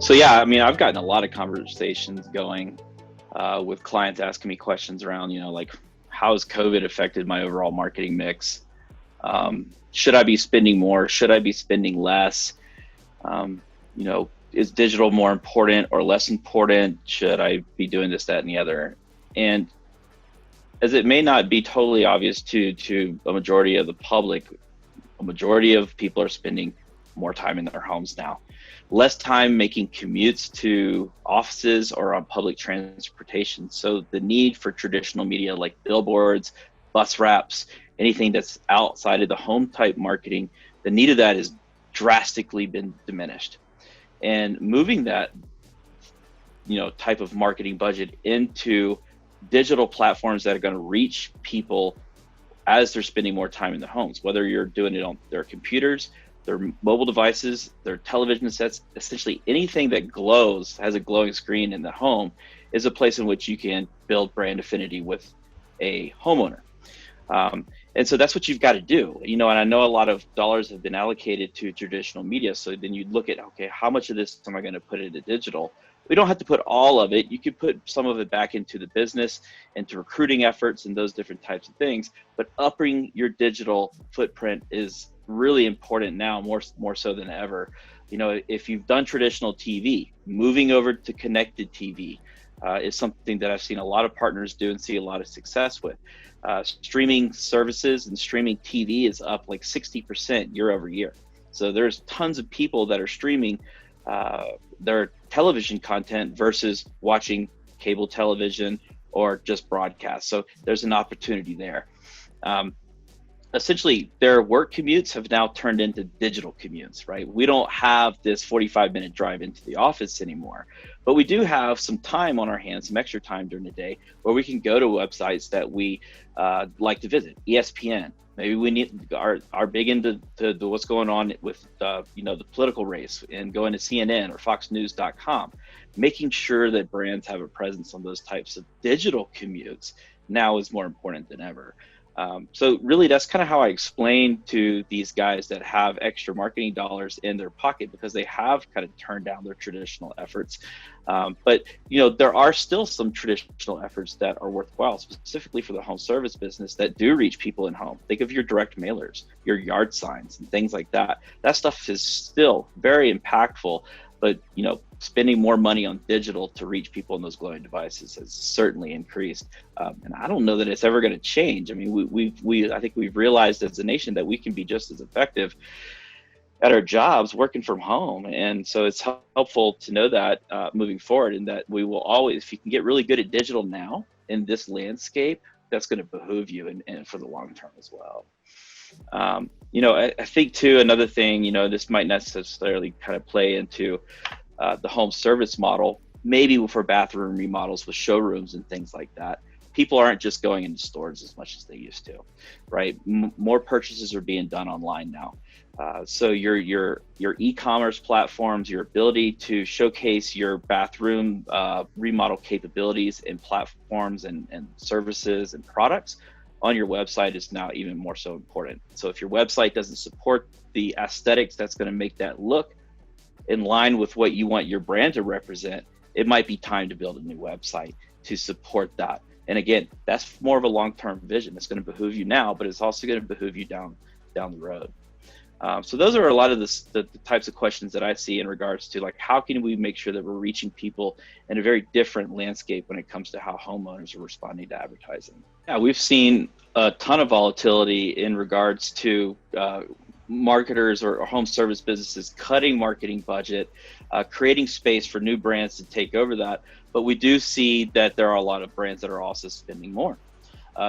So yeah, I mean, I've gotten a lot of conversations going with clients asking me questions around, like how has COVID affected my overall marketing mix? Should I be spending more? Should I be spending less? Is digital more important or less important? Should I be doing this, that, and the other? And as it may not be totally obvious to a majority of the public, a majority of people are spending more time in their homes now, less time making commutes to offices or on public transportation. So the need for traditional media like billboards, bus wraps, anything that's outside of the home type marketing, the need of that has drastically been diminished. And moving that, type of marketing budget into digital platforms that are going to reach people as they're spending more time in their homes, whether you're doing it on their computers, their mobile devices, their television sets, essentially anything that glows, has a glowing screen in the home, is a place in which you can build brand affinity with a homeowner. And so that's what you've got to do, and I know a lot of dollars have been allocated to traditional media. So then you look at, okay, how much of this am I going to put into digital? We don't have to put all of it. You could put some of it back into the business, into recruiting efforts and those different types of things. But upping your digital footprint is really important now, more so than ever. If you've done traditional TV, moving over to connected TV is something that I've seen a lot of partners do and see a lot of success with. Streaming services and streaming TV is up like 60% year over year. So there's tons of people that are streaming their television content versus watching cable television or just broadcast. So there's an opportunity there. Essentially, their work commutes have now turned into digital commutes, right? We don't have this 45-minute drive into the office anymore, but we do have some time on our hands, some extra time during the day where we can go to websites that we like to visit. ESPN, maybe we are big into what's going on with the political race, and going to CNN or FoxNews.com, making sure that brands have a presence on those types of digital commutes now is more important than ever. So really, that's kind of how I explain to these guys that have extra marketing dollars in their pocket, because they have kind of turned down their traditional efforts. But there are still some traditional efforts that are worthwhile, specifically for the home service business, that do reach people in home. Think of your direct mailers, your yard signs, and things like that. That stuff is still very impactful. But spending more money on digital to reach people in those glowing devices has certainly increased, and I don't know that it's ever going to change. I mean, I think we've realized as a nation that we can be just as effective at our jobs working from home, and so it's helpful to know that moving forward, and that we will always, if you can get really good at digital now in this landscape, that's going to behoove you and for the long term as well. I think too, another thing, this might necessarily kind of play into the home service model, maybe for bathroom remodels with showrooms and things like that. People aren't just going into stores as much as they used to, right? More purchases are being done online now. So your e-commerce platforms, your ability to showcase your bathroom remodel capabilities and platforms and services and products on your website is now even more so important. So if your website doesn't support the aesthetics that's going to make that look in line with what you want your brand to represent, it might be time to build a new website to support that. And again, that's more of a long-term vision. It's going to behoove you now, but it's also going to behoove you down the road. So those are a lot of the types of questions that I see in regards to, like, how can we make sure that we're reaching people in a very different landscape when it comes to how homeowners are responding to advertising. Yeah, we've seen a ton of volatility in regards to marketers or home service businesses cutting marketing budget, creating space for new brands to take over that. But we do see that there are a lot of brands that are also spending more,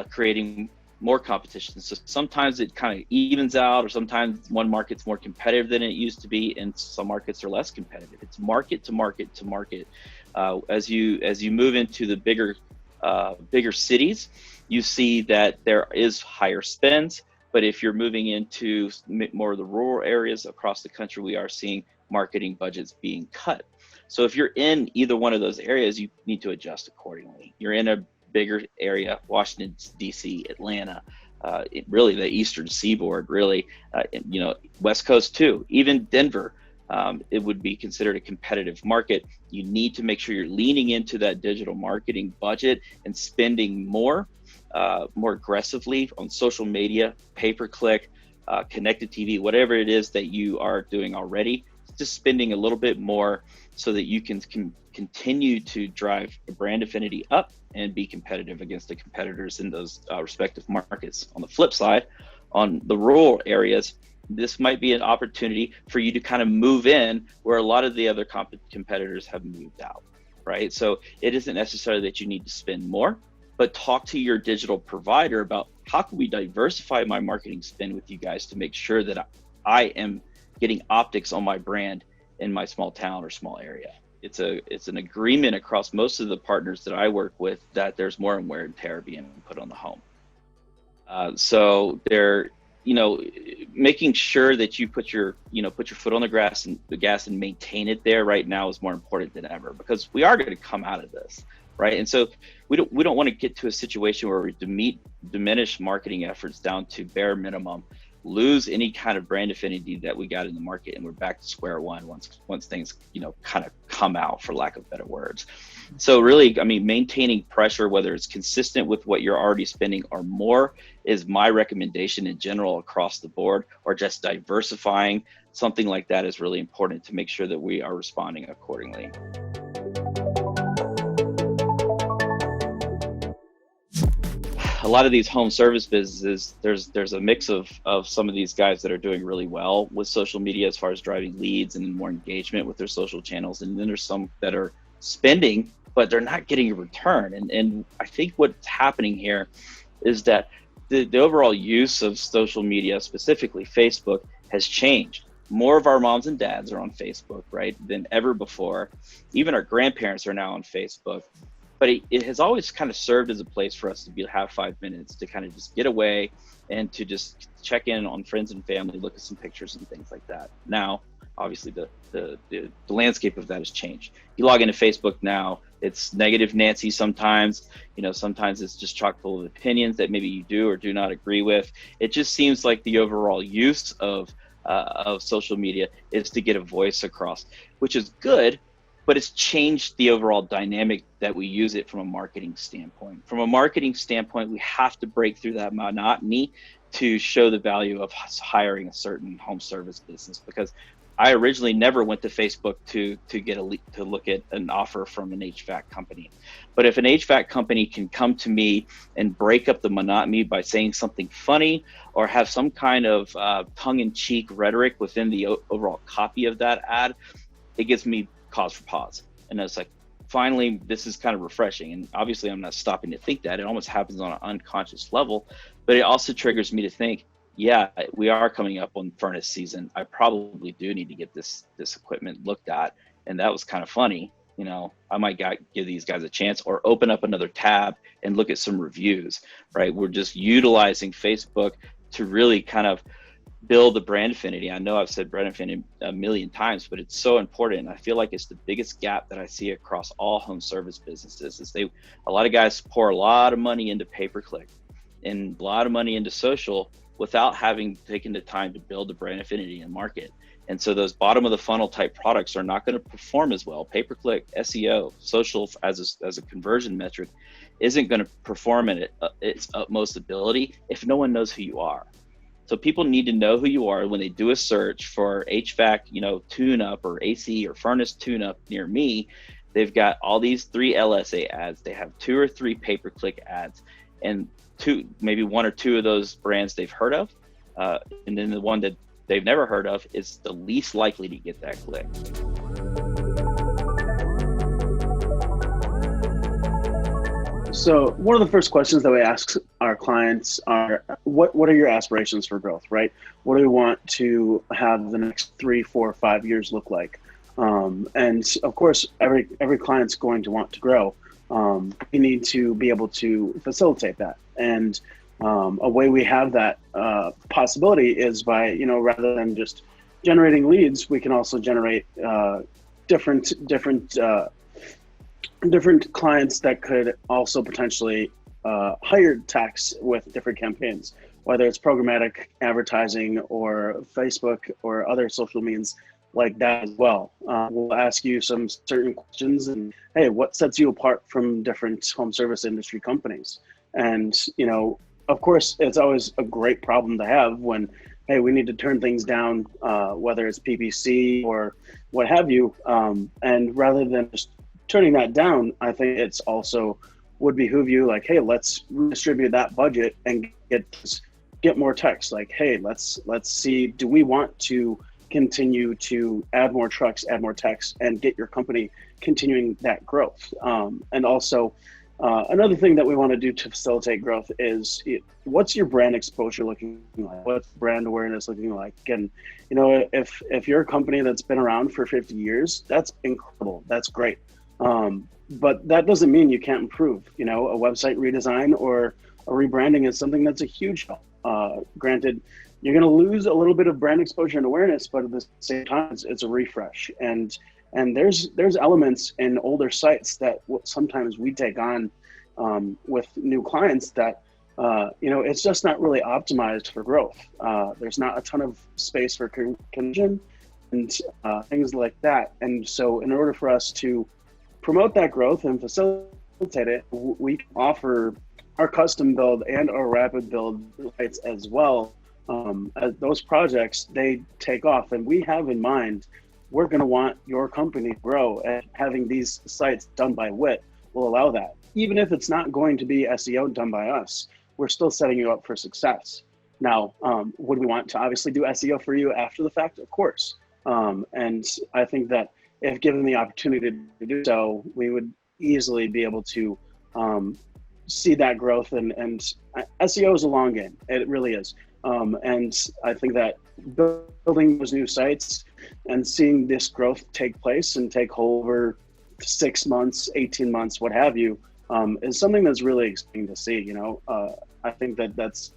creating more competition. So sometimes it kind of evens out, or sometimes one market's more competitive than it used to be, and some markets are less competitive. It's market to market to market. As you move into the bigger cities, you see that there is higher spends. But if you're moving into more of the rural areas across the country, we are seeing marketing budgets being cut. So if you're in either one of those areas, you need to adjust accordingly. You're in a bigger area, Washington, D.C., Atlanta, really the Eastern Seaboard, really, West Coast too, even Denver. it would be considered a competitive market. You need to make sure you're leaning into that digital marketing budget and spending more aggressively on social media, pay-per-click, connected TV, whatever it is that you are doing already, just spending a little bit more so that you can continue to drive a brand affinity up and be competitive against the competitors in those respective markets. On the flip side, on the rural areas, this might be an opportunity for you to kind of move in where a lot of the other competitors have moved out, right? So it isn't necessarily that you need to spend more, but talk to your digital provider about how can we diversify my marketing spend with you guys to make sure that I am getting optics on my brand in my small town or small area. It's an agreement across most of the partners that I work with that there's more and wear and tear being put on the home. So they're, making sure that you put your foot on the gas and maintain it there right now is more important than ever, because we are going to come out of this, right? And so we don't want to get to a situation where we diminish marketing efforts down to bare minimum, lose any kind of brand affinity that we got in the market, and we're back to square one once things kind of come out, for lack of better words. So really, I mean, maintaining pressure, whether it's consistent with what you're already spending or more, is my recommendation in general across the board, or just diversifying. Something like that is really important to make sure that we are responding accordingly. A lot of these home service businesses, there's a mix of some of these guys that are doing really well with social media as far as driving leads and more engagement with their social channels. And then there's some that are spending, but they're not getting a return. And I think what's happening here is that the overall use of social media, specifically Facebook, has changed. More of our moms and dads are on Facebook, right, than ever before. Even our grandparents are now on Facebook. But it has always kind of served as a place for us to have 5 minutes to kind of just get away and to just check in on friends and family, look at some pictures and things like that. Now, obviously, the landscape of that has changed. You log into Facebook now, it's negative Nancy sometimes. Sometimes it's just chock full of opinions that maybe you do or do not agree with. It just seems like the overall use of social media is to get a voice across, which is good. But it's changed the overall dynamic that we use it from a marketing standpoint. From a marketing standpoint, we have to break through that monotony to show the value of hiring a certain home service business. Because I originally never went to Facebook to look at an offer from an HVAC company. But if an HVAC company can come to me and break up the monotony by saying something funny or have some kind of tongue-in-cheek rhetoric within the overall copy of that ad, it gives me cause for pause. And it's like, finally, this is kind of refreshing. And obviously I'm not stopping to think that. It almost happens on an unconscious level, but it also triggers me to think, yeah, we are coming up on furnace season. I probably do need to get this equipment looked at. And that was kind of funny. I might give these guys a chance, or open up another tab and look at some reviews, right? We're just utilizing Facebook to really kind of build the brand affinity. I know I've said brand affinity a million times, but it's so important. I feel like it's the biggest gap that I see across all home service businesses is a lot of guys pour a lot of money into pay-per-click and a lot of money into social without having taken the time to build the brand affinity and market. And so those bottom of the funnel type products are not going to perform as well. Pay-per-click, SEO, social as a conversion metric isn't going to perform at its utmost ability if no one knows who you are. So people need to know who you are when they do a search for HVAC, tune-up or AC or furnace tune-up near me. They've got all these 3 LSA ads. They have 2 or 3 pay-per-click ads, and maybe 1 or 2 of those brands they've heard of. And then the one that they've never heard of is the least likely to get that click. So one of the first questions that we ask our clients are, what are your aspirations for growth, right? What do we want to have the next 3, 4, 5 years look like? And of course, every client's going to want to grow. We need to be able to facilitate that. And a way we have that possibility is by, rather than just generating leads, we can also generate different clients that could also potentially hire tax with different campaigns, whether it's programmatic advertising or Facebook or other social means like that as well. We'll ask you some certain questions and, hey, what sets you apart from different home service industry companies? And, of course, it's always a great problem to have when, hey, we need to turn things down, whether it's PPC or what have you. And rather than just turning that down, I think it's also would behoove you like, hey, let's redistribute that budget and get more techs. Like, hey, let's see, do we want to continue to add more trucks, add more techs, and get your company continuing that growth? And also, another thing that we want to do to facilitate growth is what's your brand exposure looking like? What's brand awareness looking like? And, if you're a company that's been around for 50 years, that's incredible. That's great. But that doesn't mean you can't improve. A website redesign or a rebranding is something that's a huge help. Granted, you're going to lose a little bit of brand exposure and awareness, but at the same time, it's a refresh. And there's elements in older sites that sometimes we take on with new clients that it's just not really optimized for growth. There's not a ton of space for conversion and things like that. And so, in order for us to promote that growth and facilitate it, we offer our custom build and our rapid build sites as well. As those projects, they take off, and we have in mind, we're going to want your company to grow, and having these sites done by WIT will allow that. Even if it's not going to be SEO done by us, we're still setting you up for success. Now, would we want to obviously do SEO for you after the fact? Of course. And I think that if given the opportunity to do so, we would easily be able to see that growth. And SEO is a long game. It really is. And I think that building those new sites and seeing this growth take place and take hold over 6 months, 18 months, what have you, is something that's really exciting to see. I think that that's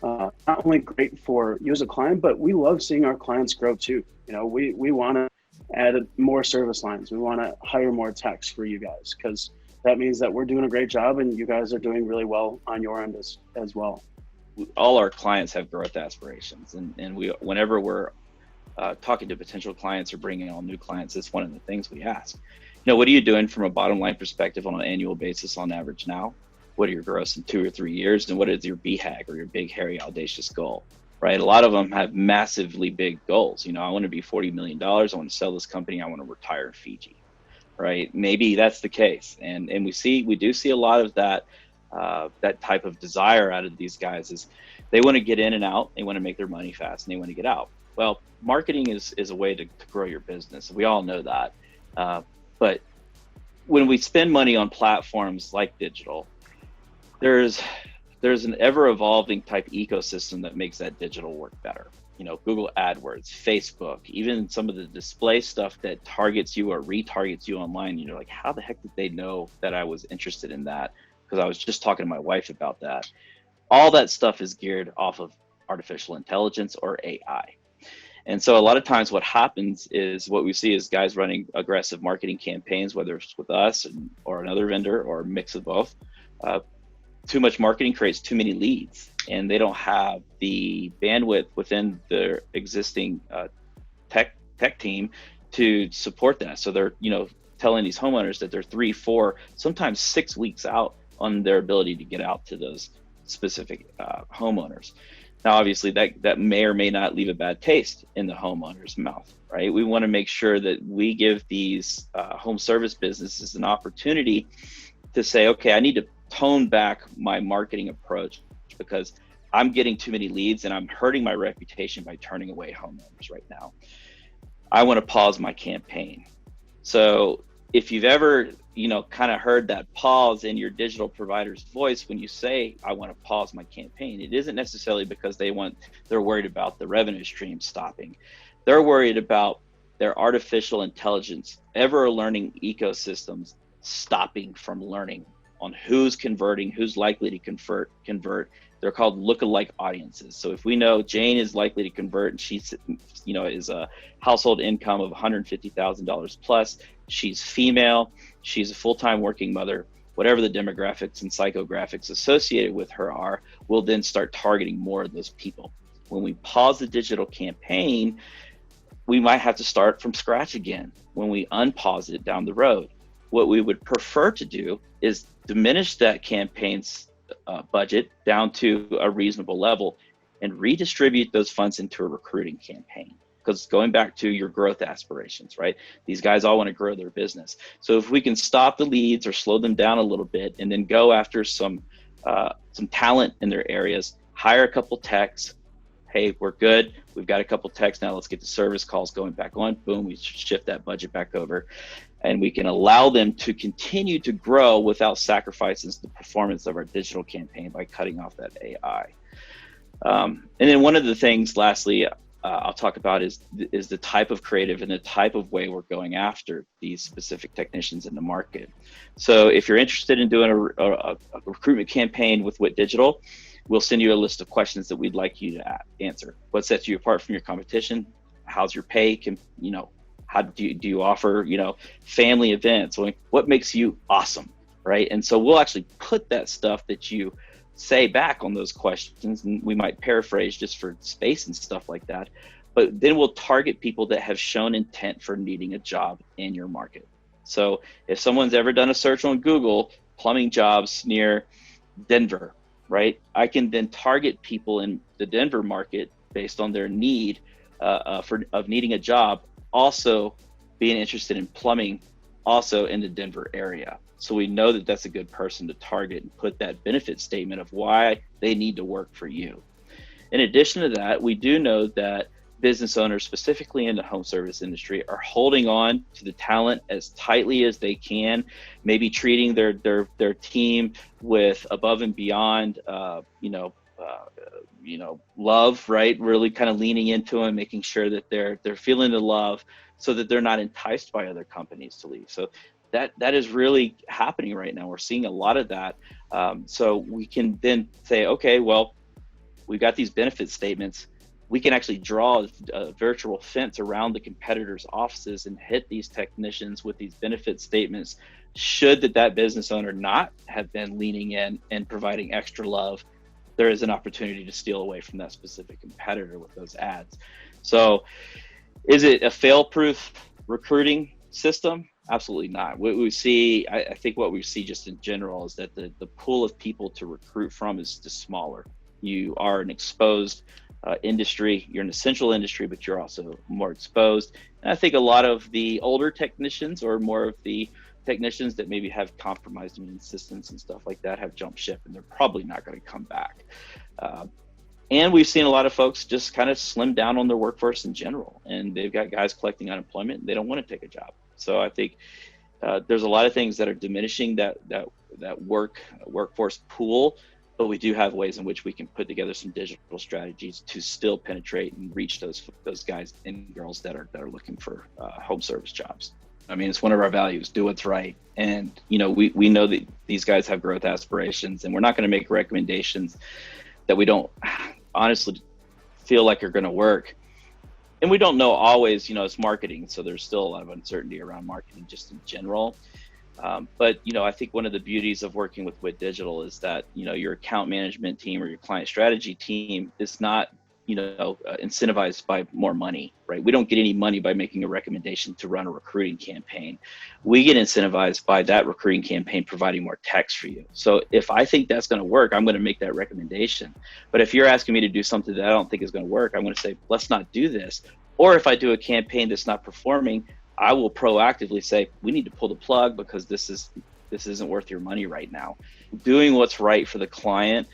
not only great for you as a client, but we love seeing our clients grow too. We want to add more service lines. We want to hire more techs for you guys, because that means that we're doing a great job and you guys are doing really well on your end as well. All our clients have growth aspirations, and whenever we're talking to potential clients or bringing on new clients, it's one of the things we ask. What are you doing from a bottom line perspective on an annual basis on average now? What are your gross in 2 or 3 years? And what is your BHAG, or your big, hairy, audacious goal, right? A lot of them have massively big goals. I want to be $40 million. I want to sell this company. I want to retire in Fiji, right? Maybe that's the case. And we do see a lot of that, that type of desire out of these guys. Is they want to get in and out. They want to make their money fast, and they want to get out. Well, marketing is a way to grow your business. We all know that. But when we spend money on platforms like digital, there's an ever-evolving type ecosystem that makes that digital work better. Google AdWords, Facebook, even some of the display stuff that targets you or retargets you online. You're like, how the heck did they know that I was interested in that? Because I was just talking to my wife about that. All that stuff is geared off of artificial intelligence or AI. And so a lot of times what happens is, what we see is guys running aggressive marketing campaigns, whether it's with us or another vendor or a mix of both. Too much marketing creates too many leads, and they don't have the bandwidth within their existing tech team to support that. So they're telling these homeowners that they're 3, 4, sometimes 6 weeks out on their ability to get out to those specific homeowners. Now, obviously, that may or may not leave a bad taste in the homeowner's mouth, right? We want to make sure that we give these home service businesses an opportunity to say, okay, I need to tone back my marketing approach because I'm getting too many leads and I'm hurting my reputation by turning away homeowners right now. I want to pause my campaign. So if you've ever, kind of heard that pause in your digital provider's voice when you say, I want to pause my campaign, it isn't necessarily because they're worried about the revenue stream stopping. They're worried about their artificial intelligence, ever learning ecosystems stopping from learning on who's converting, who's likely to convert. They're called lookalike audiences. So if we know Jane is likely to convert and she's, is a household income of $150,000 plus, she's female, she's a full-time working mother, whatever the demographics and psychographics associated with her are, we'll then start targeting more of those people. When we pause the digital campaign, we might have to start from scratch again when we unpause it down the road. What we would prefer to do is diminish that campaign's budget down to a reasonable level and redistribute those funds into a recruiting campaign. Because going back to your growth aspirations, right? These guys all want to grow their business. So if we can stop the leads or slow them down a little bit and then go after some talent in their areas, hire a couple techs. Hey, we're good. We've got a couple techs now. Let's get the service calls going back on. Boom, we shift that budget back over. And we can allow them to continue to grow without sacrificing the performance of our digital campaign by cutting off that AI. And then one of the things, lastly, I'll talk about is the type of creative and the type of way we're going after these specific technicians in the market. So if you're interested in doing a recruitment campaign with WIT Digital, we'll send you a list of questions that we'd like you to answer. What sets you apart from your competition? How's your pay? How do you offer, family events? What makes you awesome, right? And so we'll actually put that stuff that you say back on those questions, and we might paraphrase just for space and stuff like that. But then we'll target people that have shown intent for needing a job in your market. So if someone's ever done a search on Google, plumbing jobs near Denver, right? I can then target people in the Denver market based on their need of needing a job, also being interested in plumbing, also in the Denver area. So we know that that's a good person to target and put that benefit statement of why they need to work for you. In addition to that, we do know that business owners, specifically in the home service industry, are holding on to the talent as tightly as they can, maybe treating their team with above and beyond, love, right? Really kind of leaning into them, making sure that they're feeling the love, so that they're not enticed by other companies to leave. So that is really happening right now. We're seeing a lot of that. So we can then say, okay, well, we've got these benefit statements. We can actually draw a virtual fence around the competitors' offices and hit these technicians with these benefit statements. Should that business owner not have been leaning in and providing extra love, there is an opportunity to steal away from that specific competitor with those ads. So is it a fail-proof recruiting system? Absolutely not. What we see, I think what we see just in general is that the pool of people to recruit from is just smaller. You are an exposed industry. You're an essential industry, but you're also more exposed. And I think a lot of the older technicians, or more of the technicians that maybe have compromised immune systems and stuff like that, have jumped ship, and they're probably not going to come back. And we've seen a lot of folks just kind of slim down on their workforce in general, and they've got guys collecting unemployment, and they don't want to take a job. So I think there's a lot of things that are diminishing that workforce pool, but we do have ways in which we can put together some digital strategies to still penetrate and reach those guys and girls that are looking for home service jobs. I mean, it's one of our values: do what's right. And we know that these guys have growth aspirations, and we're not going to make recommendations that we don't honestly feel like are going to work. And we don't know always, it's marketing, so there's still a lot of uncertainty around marketing just in general. But I think one of the beauties of working with WIT Digital is that your account management team or your client strategy team is not incentivized by more money, right? We don't get any money by making a recommendation to run a recruiting campaign. We get incentivized by that recruiting campaign providing more text for you. So if I think that's going to work, I'm going to make that recommendation. But if you're asking me to do something that I don't think is going to work, I'm going to say, let's not do this. Or if I do a campaign that's not performing, I will proactively say, we need to pull the plug because this isn't worth your money right now. Doing what's right for the client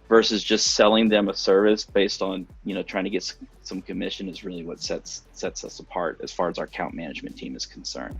versus just selling them a service based on trying to get some commission is really what sets us apart as far as our account management team is concerned.